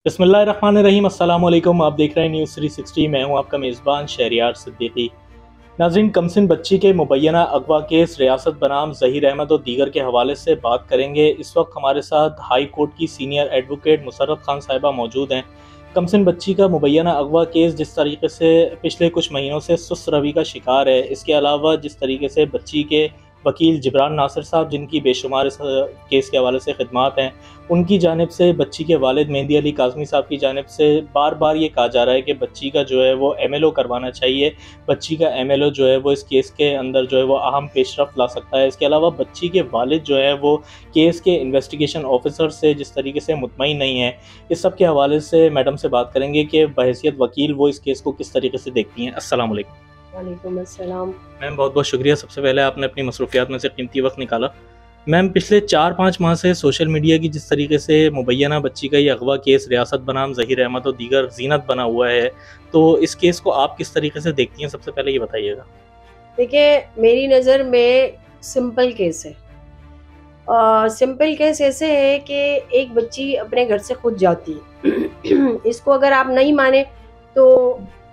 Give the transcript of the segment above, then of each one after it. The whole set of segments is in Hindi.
बिस्मिल्लाहिर्रहमानिर्रहीम। अस्सलाम वालेकुम। आप देख रहे हैं न्यूज़ 360। मैं हूं आपका मेज़बान शहरियार सिद्दीकी। नाज़रीन, कमसिन बच्ची के मुबैना अगवा केस रियासत बनाम ज़हीर अहमद और दीगर के हवाले से बात करेंगे। इस वक्त हमारे साथ हाई कोर्ट की सीनियर एडवोकेट मुसर्रत खान साहिबा मौजूद हैं। कमसिन बच्ची का मुबैना अगवा केस जिस तरीके से पिछले कुछ महीनों से सुस्त रवि का शिकार है, इसके अलावा जिस तरीके से बच्ची के वकील जिब्रान नासिर साहब, जिनकी बेशुमार इस केस के हवाले से खिदमात हैं, उनकी जानिब से बच्ची के वालिद मेहंदी अली काज़मी साहब की जानिब से बार बार ये कहा जा रहा है कि बच्ची का जो है वो MLO करवाना चाहिए। बच्ची का MLO जो है वो इस केस के अंदर जो है वो अहम पेशरफ्त ला सकता है। इसके अलावा बच्ची के वालिद जो है वो केस के इन्वेस्टिगेशन ऑफिसर से जिस तरीके से मुतमईन नहीं है, इस सब के हवाले से मैडम से बात करेंगे कि बहैसियत वकील वो इस केस को किस तरीके से देखती हैं। अस्सलाम वालेकुम। वालेकुम अस्सलाम। मैम, बहुत बहुत शुक्रिया। सबसे पहले आपने अपनी मसरूफियात में से कीमती वक्त निकाला। मैम, पिछले 4-5 माह से सोशल मीडिया की जिस तरीके से मुबैना बच्ची का ये अगवा केस रियासत बनाम ज़हीर अहमद और दीगर ज़ीनत बना हुआ है, तो इस केस को आप किस तरीके से देखती हैं? सबसे पहले ये बताइएगा। देखिए, मेरी नज़र में सिंपल केस है। सिंपल केस ऐसे है कि एक बच्ची अपने घर से खुद जाती है। इसको अगर आप नहीं माने तो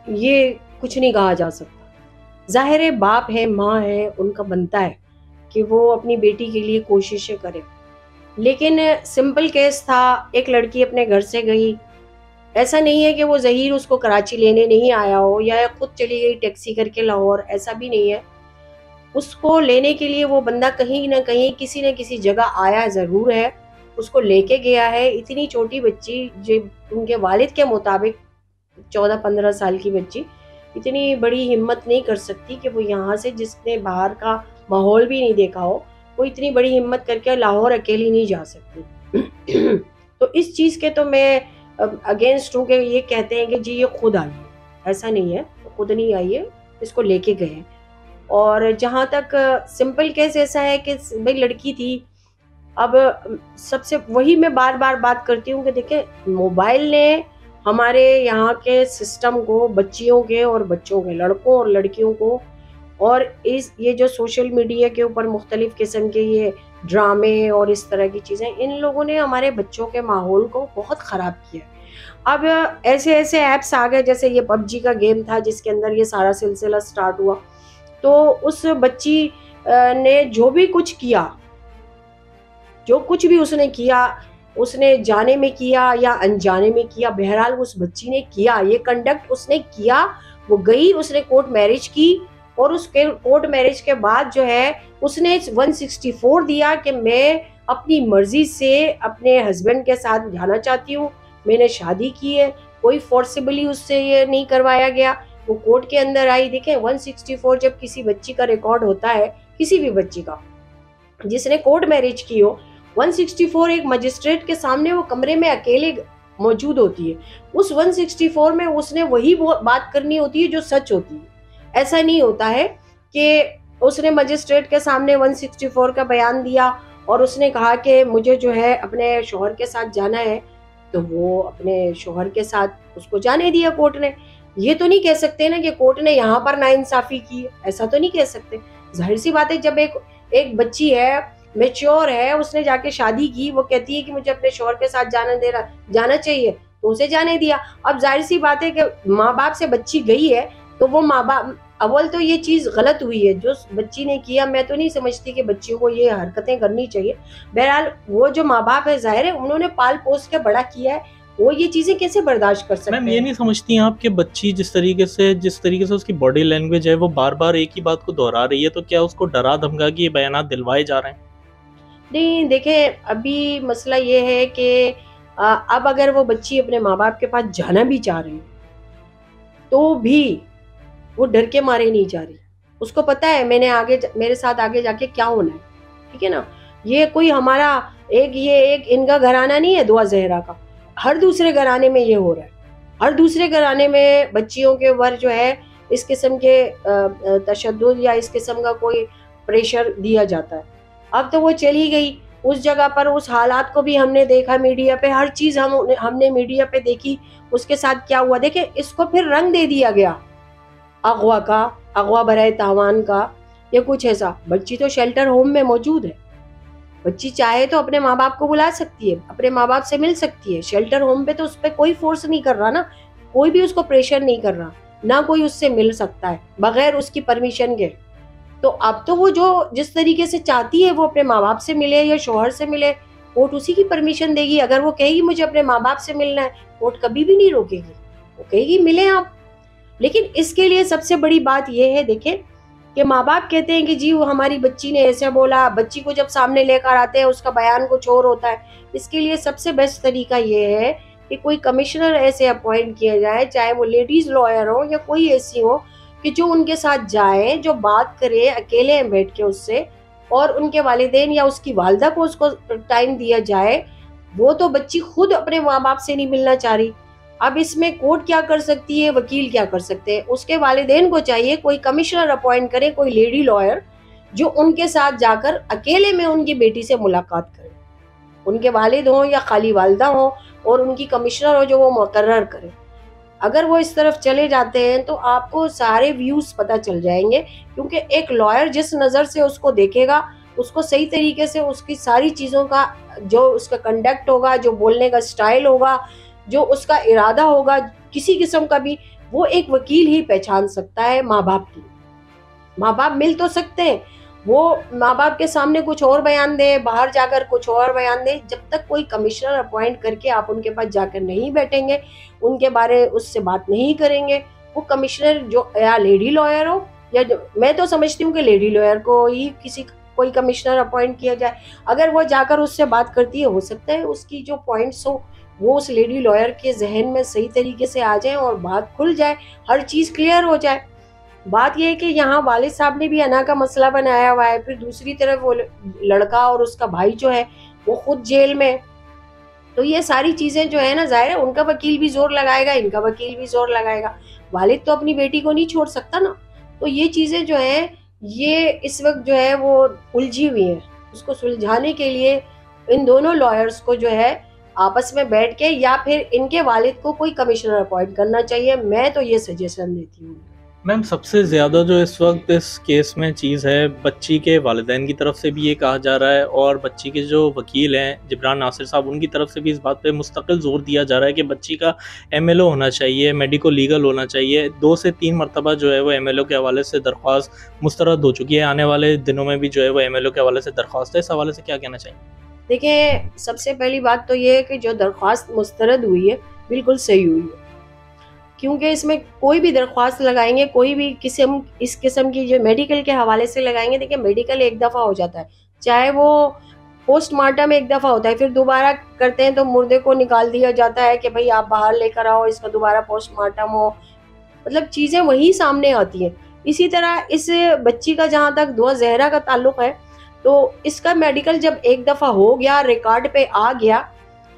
ये कुछ नहीं कहा जा सकता। ज़ाहिर है, बाप है, माँ है, उनका बनता है कि वो अपनी बेटी के लिए कोशिशें करें। लेकिन सिंपल केस था, एक लड़की अपने घर से गई। ऐसा नहीं है कि वो ज़हीर उसको कराची लेने नहीं आया हो या खुद चली गई टैक्सी करके लाहौर, ऐसा भी नहीं है। उसको लेने के लिए वो बंदा कहीं ना कहीं किसी न किसी जगह आया ज़रूर है, उसको लेके गया है। इतनी छोटी बच्ची, जो उनके वालिद के मुताबिक 14-15 साल की बच्ची, इतनी बड़ी हिम्मत नहीं कर सकती कि वो यहाँ से, जिसने बाहर का माहौल भी नहीं देखा हो, वो इतनी बड़ी हिम्मत करके लाहौर अकेली नहीं जा सकती। तो इस चीज़ के तो मैं अगेंस्ट हूँ कि ये कहते हैं कि जी ये खुद आई है। ऐसा नहीं है, खुद नहीं आई है, इसको लेके गए हैं। और जहाँ तक सिंपल केस ऐसा है कि भाई लड़की थी। अब सबसे वही मैं बार बार बात करती हूँ कि देखें, मोबाइल ने हमारे यहाँ के सिस्टम को, बच्चियों के और बच्चों के, लड़कों और लड़कियों को, और ये जो सोशल मीडिया के ऊपर मुख्तलिफ किस्म के ये ड्रामे और इस तरह की चीज़ें, इन लोगों ने हमारे बच्चों के माहौल को बहुत ख़राब किया। अब ऐसे ऐसे ऐप्स आ गए, जैसे ये PUBG का गेम था जिसके अंदर ये सारा सिलसिला स्टार्ट हुआ। तो उस बच्ची ने जो भी कुछ किया, जो कुछ भी उसने किया, उसने जाने में किया या अनजाने में किया, बहरहाल उस बच्ची ने किया, ये कंडक्ट उसने किया। वो गई, उसने कोर्ट मैरिज की, और उस कोर्ट मैरिज के बाद जो है उसने 164 दिया कि मैं अपनी मर्जी से अपने हस्बैंड के साथ जाना चाहती हूँ, मैंने शादी की है, कोई फोर्सिबली उससे ये नहीं करवाया गया। वो कोर्ट के अंदर आई। देखें, 164 जब किसी बच्ची का रिकॉर्ड होता है, किसी भी बच्ची का जिसने कोर्ट मैरिज की हो, 164 एक मजिस्ट्रेट के सामने वो कमरे में अकेले मौजूद होती है। उस 164 में उसने वही बात करनी होती है जो सच होती है। ऐसा नहीं होता है कि उसने मजिस्ट्रेट के सामने 164 का बयान दिया और उसने कहा कि मुझे जो है अपने शोहर के साथ जाना है, तो वो अपने शोहर के साथ उसको जाने दिया कोर्ट ने। ये तो नहीं कह सकते ना कि कोर्ट ने यहाँ पर नाइंसाफी की, ऐसा तो नहीं कह सकते। जाहिर सी बात है, जब एक बच्ची है, मेच्योर है, उसने जाके शादी की, वो कहती है कि मुझे अपने शोहर के साथ जाना चाहिए, तो उसे जाने दिया। अब जाहिर सी बात है कि माँ बाप से बच्ची गई है, तो वो माँ बाप, अव्वल तो ये चीज़ गलत हुई है जो बच्ची ने किया। मैं तो नहीं समझती कि बच्चियों को ये हरकतें करनी चाहिए। बहरहाल वो जो माँ बाप है, जाहिर है उन्होंने पाल पोस के बड़ा किया है, वो ये चीजें कैसे बर्दाश्त कर सकते हैं? मैम, ये नहीं समझती हैं आप कि बच्ची जिस तरीके से उसकी बॉडी लैंग्वेज है, वो बार बार एक ही बात को दोहरा रही है, तो क्या उसको डरा धमका के ये बयानात दिलवाए जा रहे हैं? नहीं, देखें, अभी मसला ये है कि अब अगर वो बच्ची अपने माँ बाप के पास जाना भी चाह रही है, तो भी वो डर के मारे नहीं जा रही। उसको पता है मेरे साथ आगे जाके क्या होना है, ठीक है ना। ये कोई हमारा एक इनका घराना नहीं है, दुआ जहरा का। हर दूसरे घराने में ये हो रहा है। हर दूसरे घराने में बच्चियों के ऊपर जो है इस किस्म के तशद्दुद या इस किस्म का कोई प्रेशर दिया जाता है। अब तो वो चली गई उस जगह पर, उस हालात को भी हमने देखा मीडिया पे, हर चीज़ हमने मीडिया पे देखी। उसके साथ क्या हुआ देखे, इसको फिर रंग दे दिया गया अगवा का, अगवा बराए तावान का, या कुछ ऐसा। बच्ची तो शेल्टर होम में मौजूद है, बच्ची चाहे तो अपने माँ बाप को बुला सकती है, अपने माँ बाप से मिल सकती है। शेल्टर होम पे तो उस पर कोई फोर्स नहीं कर रहा ना, कोई भी उसको प्रेशर नहीं कर रहा, ना कोई उससे मिल सकता है बगैर उसकी परमिशन के। तो अब तो वो जो जिस तरीके से चाहती है वो अपने माँ बाप से मिले या शोहर से मिले, कोर्ट उसी की परमिशन देगी। अगर वो कहेगी मुझे अपने माँ बाप से मिलना है, कोर्ट कभी भी नहीं रोकेगी, वो कहेगी मिले आप। लेकिन इसके लिए सबसे बड़ी बात यह है, देखें कि माँ बाप कहते हैं कि जी वो हमारी बच्ची ने ऐसे बोला, बच्ची को जब सामने लेकर आते हैं उसका बयान कुछ और होता है। इसके लिए सबसे बेस्ट तरीका ये है कि कोई कमिश्नर ऐसे अपॉइंट किया जाए, चाहे वो लेडीज लॉयर हो या कोई ऐसी हो, कि जो उनके साथ जाए, जो बात करे अकेले बैठ के उससे, और उनके वालिदैन या उसकी वालदा को उसको टाइम दिया जाए। वो तो बच्ची खुद अपने माँ बाप से नहीं मिलना चाह रही, अब इसमें कोर्ट क्या कर सकती है, वकील क्या कर सकते हैं? उसके वालिदैन को चाहिए कोई कमिश्नर अपॉइंट करे, कोई लेडी लॉयर, जो उनके साथ जाकर अकेले में उनकी बेटी से मुलाकात करे। उनके वालिद हो या खाली वालदा हो, और उनकी कमिश्नर हो जो वो मुकर्रर करे। अगर वो इस तरफ चले जाते हैं तो आपको सारे व्यूज पता चल जाएंगे, क्योंकि एक लॉयर जिस नज़र से उसको देखेगा, उसको सही तरीके से उसकी सारी चीज़ों का जो उसका कंडक्ट होगा, जो बोलने का स्टाइल होगा, जो उसका इरादा होगा किसी किस्म का भी, वो एक वकील ही पहचान सकता है। माँ बाप की, माँ बाप मिल तो सकते हैं, वो माँ बाप के सामने कुछ और बयान दे, बाहर जाकर कुछ और बयान दे। जब तक कोई कमिश्नर अपॉइंट करके आप उनके पास जाकर नहीं बैठेंगे, उनके बारे उससे बात नहीं करेंगे, वो कमिश्नर जो या लेडी लॉयर हो, या मैं तो समझती हूँ कि लेडी लॉयर को ही कोई कमिश्नर अपॉइंट किया जाए। अगर वो जाकर उससे बात करती है, हो सकता है उसकी जो पॉइंट्स हो वो उस लेडी लॉयर के जहन में सही तरीके से आ जाए और बात खुल जाए, हर चीज़ क्लियर हो जाए। बात यह है कि यहाँ वालिद साहब ने भी अना का मसला बनाया हुआ है, फिर दूसरी तरफ वो लड़का और उसका भाई जो है वो खुद जेल में। तो ये सारी चीजें जो है ना, जाहिर है उनका वकील भी जोर लगाएगा, इनका वकील भी जोर लगाएगा, वालिद तो अपनी बेटी को नहीं छोड़ सकता ना। तो ये चीजें जो है ये इस वक्त जो है वो उलझी हुई है। उसको सुलझाने के लिए इन दोनों लॉयर्स को जो है आपस में बैठ के, या फिर इनके वालिद को कोई कमिश्नर अपॉइंट करना चाहिए। मैं तो ये सजेशन देती हूँ। मैम, सबसे ज़्यादा जो इस वक्त इस केस में चीज़ है, बच्ची के वालिदैन की तरफ से भी ये कहा जा रहा है, और बच्ची के जो वकील हैं जिब्रान नासिर साहब, उनकी तरफ से भी इस बात पे मुस्तकिल ज़ोर दिया जा रहा है कि बच्ची का MLO होना चाहिए, मेडिको लीगल होना चाहिए। 2 से 3 मरतबा जो है वो MLO के हवाले से दरख्वास्त मुस्तरद हो चुकी है, आने वाले दिनों में भी जो है वो MLO के हवाले से दरख्वास्त है। इस हवाले से क्या कहना चाहिए? देखिए, सबसे पहली बात तो ये है कि जो दरख्वास्त मुस्तरद हुई है बिल्कुल सही हुई है, क्योंकि इसमें कोई भी दरख्वास्त लगाएंगे, कोई भी इस किस्म की जो मेडिकल के हवाले से लगाएंगे, देखिए मेडिकल एक दफ़ा हो जाता है, चाहे वो पोस्टमार्टम एक दफ़ा होता है, फिर दोबारा करते हैं तो मुर्दे को निकाल दिया जाता है कि भाई आप बाहर लेकर आओ, इसका दोबारा पोस्टमार्टम हो, मतलब चीज़ें वही सामने आती हैं। इसी तरह इस बच्ची का जहाँ तक दुआ जहरा का ताल्लुक है, तो इसका मेडिकल जब एक दफ़ा हो गया, रिकॉर्ड पे आ गया,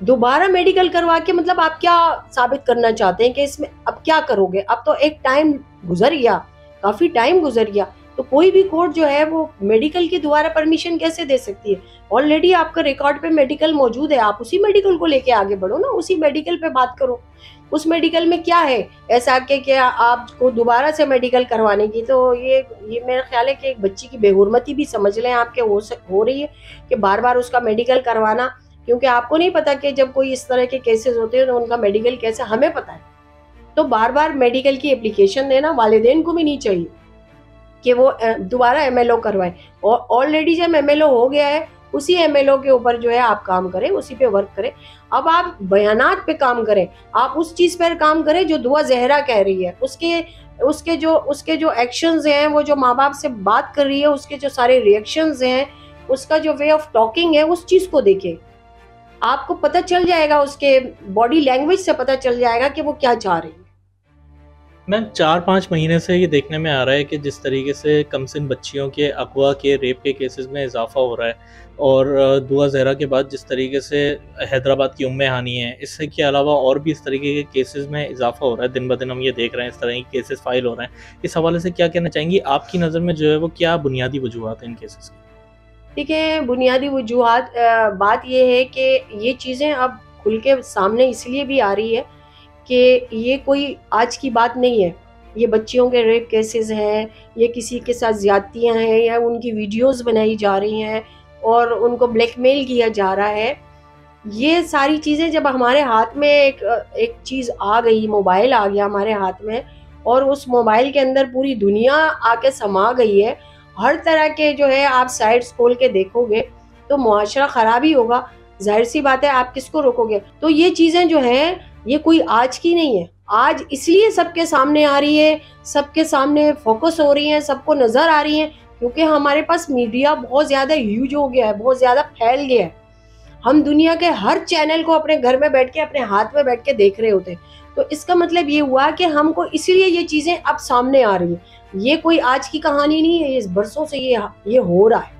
दोबारा मेडिकल करवा के मतलब आप क्या साबित करना चाहते हैं कि इसमें अब क्या करोगे? अब तो एक टाइम गुजर गया, काफी टाइम गुजर गया, तो कोई भी कोर्ट जो है वो मेडिकल की दोबारा परमिशन कैसे दे सकती है? ऑलरेडी आपका रिकॉर्ड पे मेडिकल मौजूद है, आप उसी मेडिकल को लेके आगे बढ़ो ना, उसी मेडिकल पे बात करो। उस मेडिकल में क्या है ऐसा कि क्या आपको दोबारा से मेडिकल करवाने की? तो ये मेरा ख्याल है कि एक बच्ची की बेहुरमती भी समझ लें आपके हो रही है कि बार बार उसका मेडिकल करवाना, क्योंकि आपको नहीं पता कि जब कोई इस तरह के केसेस होते हैं तो उनका मेडिकल कैसे, हमें पता है। तो बार बार मेडिकल की एप्लीकेशन देना वालिदैन को भी नहीं चाहिए कि वो दोबारा MLO करवाए, और ऑलरेडी जब MLO हो गया है उसी MLO के ऊपर जो है आप काम करें, उसी पे वर्क करें। अब आप बयानात पे काम करें, आप उस चीज़ पर काम करें जो दुआ जहरा कह रही है, उसके जो एक्शंस हैं, वो जो माँ बाप से बात कर रही है, उसके जो सारे रिएक्शंस हैं, उसका जो वे ऑफ टॉकिंग है, उस चीज़ को देखें। आपको पता चल जाएगा, उसके बॉडी लैंग्वेज से पता चल जाएगा कि वो क्या चाह रही है। मैम, 4-5 महीने से ये देखने में आ रहा है कि जिस तरीके से कमसिन बच्चियों के अगवा के रेप के केसेस में इजाफा हो रहा है, और दुआ जहरा के बाद जिस तरीके से हैदराबाद की उम्मे हानि है, इससे के अलावा और भी इस तरीके के केसेस में इजाफा हो रहा है। दिन ब दिन हम ये देख रहे हैं, इस तरह के केसेस फाइल हो रहे हैं। इस हवाले से क्या कहना चाहेंगी? आपकी नज़र में जो है वो क्या बुनियादी वजूहत हैं इन केसेस की? ठीक है, बुनियादी वजूहात, बात ये है कि ये चीज़ें अब खुल के सामने इसलिए भी आ रही है कि ये कोई आज की बात नहीं है। ये बच्चियों के रेप केसेस हैं, ये किसी के साथ ज़्यादतियाँ हैं, या उनकी वीडियोस बनाई जा रही हैं, और उनको ब्लैकमेल किया जा रहा है। ये सारी चीज़ें जब हमारे हाथ में एक चीज़ आ गई, मोबाइल आ गया हमारे हाथ में, और उस मोबाइल के अंदर पूरी दुनिया आके समा गई है, हर तरह के जो है आप साइट्स खोल के देखोगे तो मुआशरा ख़राब ही होगा। ज़ाहिर सी बात है, आप किसको रोकोगे? तो ये चीज़ें जो हैं ये कोई आज की नहीं है, आज इसलिए सबके सामने आ रही है, सबके सामने फोकस हो रही हैं, सबको नज़र आ रही हैं, क्योंकि हमारे पास मीडिया बहुत ज़्यादा ह्यूज हो गया है, बहुत ज़्यादा फैल गया है। हम दुनिया के हर चैनल को अपने घर में बैठ के, अपने हाथ में बैठ के देख रहे होते हैं। तो इसका मतलब ये हुआ कि हमको इसलिए ये चीज़ें अब सामने आ रही हैं। ये कोई आज की कहानी नहीं है, ये बरसों से ये हो रहा है।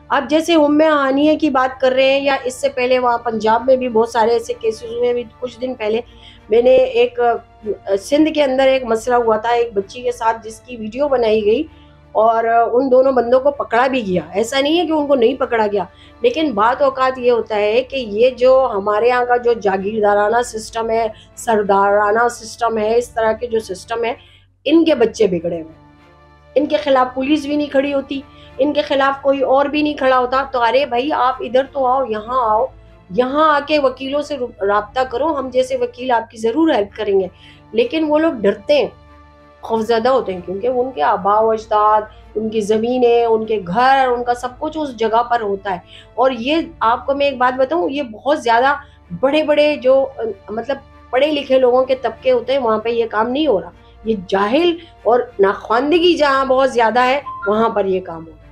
अब जैसे उम्मे हानिया की बात कर रहे हैं, या इससे पहले वहाँ पंजाब में भी बहुत सारे ऐसे केसेस हुए। अभी कुछ दिन पहले मैंने एक सिंध के अंदर एक मसला हुआ था एक बच्ची के साथ, जिसकी वीडियो बनाई गई और उन दोनों बंदों को पकड़ा भी गया। ऐसा नहीं है कि उनको नहीं पकड़ा गया, लेकिन बात औकात ये होता है कि ये जो हमारे यहाँ का जो जागीरदाराना सिस्टम है, सरदाराना सिस्टम है, इस तरह के जो सिस्टम है, इनके बच्चे बिगड़े हुए। इनके खिलाफ पुलिस भी नहीं खड़ी होती, इनके खिलाफ कोई और भी नहीं खड़ा होता। तो अरे भाई आप इधर तो आओ, यहाँ आके वकीलों से राब्ता करो, हम जैसे वकील आपकी ज़रूर हेल्प करेंगे। लेकिन वो लोग डरते हैं, खौफजदा होते हैं, क्योंकि उनके आबाओ अजदाद, उनकी ज़मीनें, उनके घर, उनका सब कुछ उस जगह पर होता है। और ये आपको मैं एक बात बताऊं, ये बहुत ज़्यादा बड़े बड़े जो मतलब पढ़े लिखे लोगों के तबके होते हैं, वहाँ पे ये काम नहीं हो रहा। ये जाहिल और नाख्वानदगी जहाँ बहुत ज़्यादा है, वहाँ पर ये काम हो रहा है।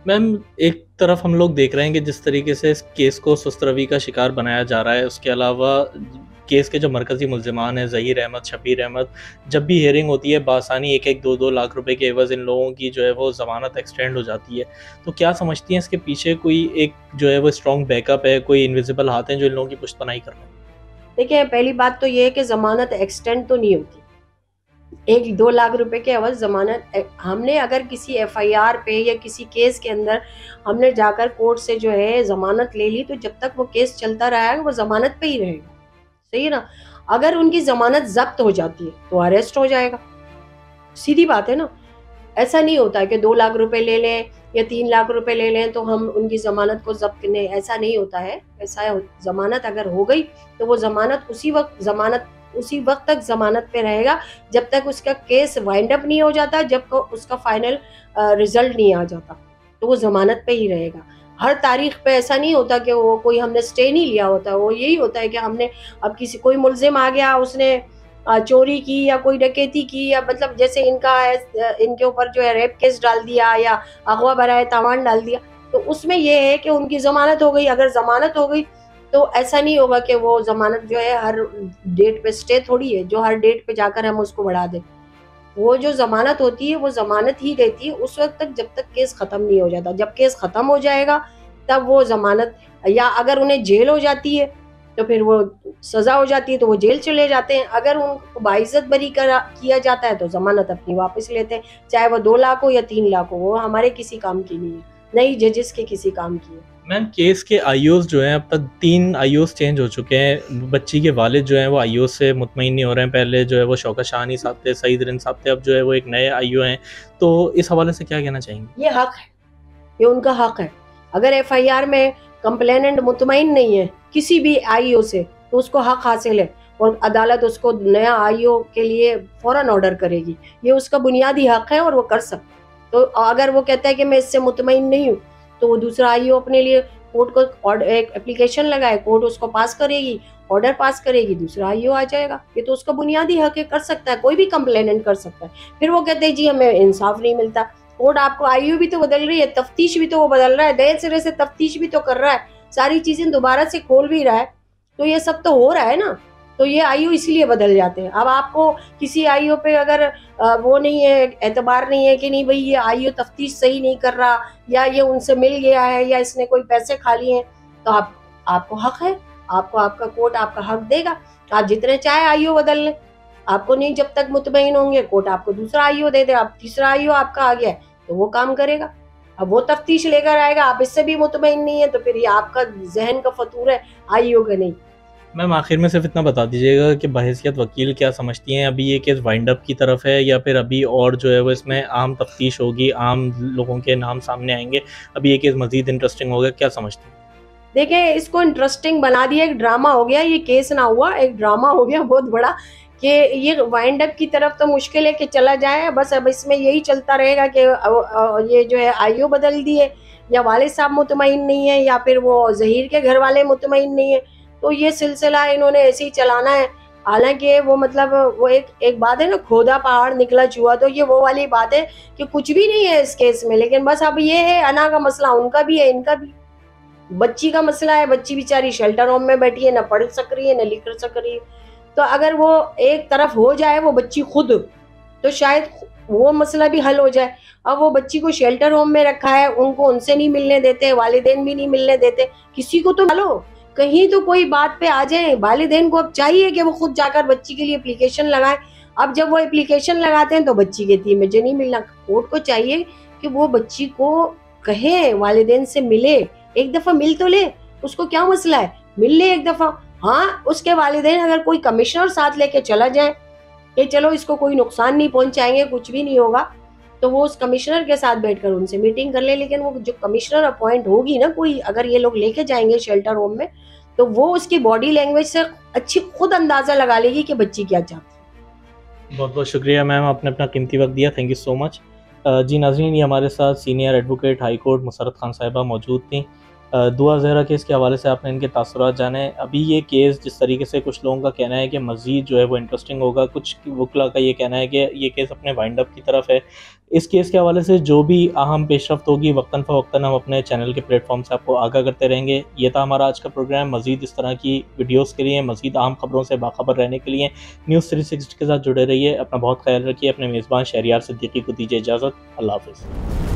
मैम, एक तरफ हम लोग देख रहे हैं कि जिस तरीके से इस केस को सुस्त रवि का शिकार बनाया जा रहा है, उसके अलावा केस के जो मरकज़ी मुल्ज़िमान हैं ज़हीर अहमद, शब्बीर अहमद, जब भी हियरिंग होती है बासानी 1-1, 2-2 लाख रुपए के एवज़ इन लोगों की जो है वो ज़मानत एक्सटेंड हो जाती है। तो क्या समझती हैं इसके पीछे कोई एक जो है वो स्ट्रॉन्ग बैकअप है, कोई इनविजिबल हाथ हैं जो इन लोगों की पुश्तपनाही कर रहे हैं? देखिए, पहली बात तो ये है कि ज़मानत एक्सटेंड तो नहीं होती। 1-2 लाख रुपए के एवज ज़मानत, हमने अगर किसी एफआईआर पे या किसी केस के अंदर हमने जाकर कोर्ट से जो है ज़मानत ले ली, तो जब तक वो केस चलता रहेगा वो ज़मानत पे ही रहेगा, सही है ना। अगर उनकी ज़मानत जब्त हो जाती है तो अरेस्ट हो जाएगा, सीधी बात है ना। ऐसा नहीं होता है कि 2 लाख रुपए ले लें या 3 लाख रुपए ले लें तो हम उनकी ज़मानत को जब्त नहीं, ऐसा नहीं होता है। ऐसा ज़मानत अगर हो गई तो वो ज़मानत उसी वक्त तक ज़मानत पे रहेगा जब तक उसका केस वाइंड अप नहीं हो जाता, जब उसका फाइनल रिजल्ट नहीं आ जाता, तो वो ज़मानत पे ही रहेगा। हर तारीख पे ऐसा नहीं होता कि वो कोई हमने स्टे नहीं लिया होता। वो यही होता है कि हमने अब कोई मुल्जिम आ गया, उसने चोरी की या कोई डकैती की, या मतलब जैसे इनके ऊपर जो है रेप केस डाल दिया या अगवा बराए तावान डाल दिया, तो उसमें ये है कि उनकी ज़मानत हो गई। अगर ज़मानत हो गई तो ऐसा नहीं होगा कि वो ज़मानत जो है हर डेट पे स्टे थोड़ी है, जो हर डेट पे जाकर हम उसको बढ़ा दें। वो जो ज़मानत होती है वो ज़मानत ही रहती है उस वक्त तक जब तक केस ख़त्म नहीं हो जाता। जब केस ख़त्म हो जाएगा तब वो ज़मानत, या अगर उन्हें जेल हो जाती है तो फिर वो सज़ा हो जाती है तो वो जेल चले जाते हैं। अगर उनको बाइज्जत बरी किया जाता है तो ज़मानत अपनी वापस लेते हैं, चाहे वो 2 लाख हो या 3 लाख हो। वो हमारे किसी काम की नहीं है, नहीं जजेस के किसी काम की है। मैम, केस के आईओस जो हैं, अब तक 3 आईओस चेंज हो चुके हैं। बच्ची के वालिद जो हैं वो आईओस से मुतमईन नहीं हो रहे हैं। पहले जो है वो शौकत शाहानी साहब थे, सईद रिंद साहब थे, अब जो है वो एक नए आईओ हैं। तो इस हवाले से क्या कहना चाहेंगे? ये हक है, ये उनका हक है। अगर एफआईआर में कंप्लेनेंट मुतमईन नहीं है किसी भी आईओ से तो उसको हक हासिल है और अदालत उसको नया आईओ के लिए फौरन ऑर्डर करेगी। ये उसका बुनियादी हक है और वो कर सकता है। तो अगर वो कहता है कि मैं इससे मुतमईन नहीं हूँ तो वो दूसरा आईओ अपने लिए कोर्ट को एक एप्लीकेशन लगाए, कोर्ट उसको पास करेगी, ऑर्डर पास करेगी, दूसरा आईओ आ जाएगा। ये तो उसका बुनियादी हक है, कर सकता है, कोई भी कंप्लेनेंट कर सकता है। फिर वो कहते हैं जी हमें इंसाफ नहीं मिलता। कोर्ट आपको आईओ भी तो बदल रही है, तफ्तीश भी तो वो बदल रहा है, नए सिरे से तफ्तीश भी तो कर रहा है, सारी चीजें दोबारा से खोल भी रहा है, तो ये सब तो हो रहा है ना। तो ये आईओ इसीलिए बदल जाते हैं। अब आपको किसी आईओ पे अगर वो नहीं है, एतबार नहीं है कि नहीं भाई ये आईओ तफ्तीश सही नहीं कर रहा, या ये उनसे मिल गया है, या इसने कोई पैसे खा लिए हैं, तो आपको हक है, आपका कोर्ट आपका हक देगा। आप जितने चाहे आईओ बदल लें, आपको नहीं जब तक मुतमईन होंगे कोर्ट आपको दूसरा आईओ दे दे। आप तीसरा आईओ आपका आ गया है तो वो काम करेगा, अब वो तफ्तीश लेकर आएगा। आप इससे भी मुतमईन नहीं है तो फिर ये आपका जहन का फतूर है, आईओ का नहीं। मैम आखिर में सिर्फ इतना बता दीजिएगा कि बहैसियत वकील क्या समझती हैं, अभी ये केस वाइंड अप की तरफ है या फिर अभी और जो है वो इसमें आम तफ्तीश होगी, आम लोगों के नाम सामने आएंगे, अभी ये केस मज़ीद इंटरेस्टिंग होगा, क्या समझती हैं? देखिए, इसको इंटरेस्टिंग बना दिया, एक ड्रामा हो गया, ये केस ना हुआ, एक ड्रामा हो गया बहुत बड़ा कि ये वाइंड अप की तरफ तो मुश्किल है कि चला जाए। बस अब इसमें यही चलता रहेगा कि ये जो है आईओ बदल दिए, या वालिद साहब मुतमईन नहीं है, या फिर वो ज़हीर के घर वाले मुतमईन नहीं है, तो ये सिलसिला इन्होंने ऐसे ही चलाना है। हालांकि वो मतलब वो एक बात है ना, खोदा पहाड़ निकला चूहा, तो ये वो वाली बात है कि कुछ भी नहीं है इस केस में। लेकिन बस अब ये है, अना का मसला उनका भी है, इनका भी। बच्ची का मसला है, बच्ची बेचारी शेल्टर होम में बैठी है, ना पढ़ सक रही है, ना लिख सक रही है। तो अगर वो एक तरफ हो जाए, वो बच्ची खुद, तो शायद वो मसला भी हल हो जाए। अब वो बच्ची को शेल्टर होम में रखा है, उनको उनसे नहीं मिलने देते, वालिदैन भी नहीं मिलने देते, किसी को तो डालो, कहीं तो कोई बात पे आ जाए। वालिदैन को अब चाहिए कि वो खुद जाकर बच्ची के लिए एप्लीकेशन लगाए। अब जब वो एप्लीकेशन लगाते हैं तो बच्ची कहती है मुझे नहीं मिलना। कोर्ट को चाहिए कि वो बच्ची को कहे, वालिदैन से मिले, एक दफा मिल तो ले, उसको क्या मसला है, मिल ले एक दफा। हाँ, उसके वालिदैन अगर कोई कमिश्नर साथ लेके चला जाए कि चलो इसको कोई नुकसान नहीं पहुंचाएंगे, कुछ भी नहीं होगा, तो वो उस कमिश्नर के साथ बैठकर उनसे मीटिंग कर ले। लेकिन वो जो कमिश्नर अपॉइंट होगी ना कोई, अगर ये लोग लेके जाएंगे शेल्टर होम में, तो वो उसकी बॉडी लैंग्वेज से अच्छी खुद अंदाजा लगा लेगी कि बच्ची क्या चाहती है। बहुत बहुत शुक्रिया मैम, आपने अपना कीमती वक्त दिया, थैंक यू सो मच। जी नाज़रीन, ये हमारे साथ senior advocate high court Musarrat Khan साहिबा मौजूद थी। दुआ ज़हरा केस के हवाले से आपने इनके तासुरात जाने। अभी ये केस जिस तरीके से कुछ लोगों का कहना है कि मज़ीद जो है वो इंटरेस्टिंग होगा, कुछ वकला का ये कहना है कि ये केस अपने वाइंड अप की तरफ है। इस केस के हवाले से जो भी अहम पेशरफ्त होगी वक्तन फ़वक्तन हम अपने चैनल के प्लेटफॉर्म से आपको आगाह करते रहेंगे। ये था हमारा आज का प्रोग्राम। मज़ीद इस तरह की वीडियोज़ के लिए, मज़ीद अहम खबरों से बाखबर रहने के लिए न्यूज़ 360 के साथ जुड़े रहिए। अपना बहुत ख्याल रखिए। अपने मेज़बान शहरियार सिद्दीकी को दीजिए इजाज़त। अल्लाह हाफ़िज़।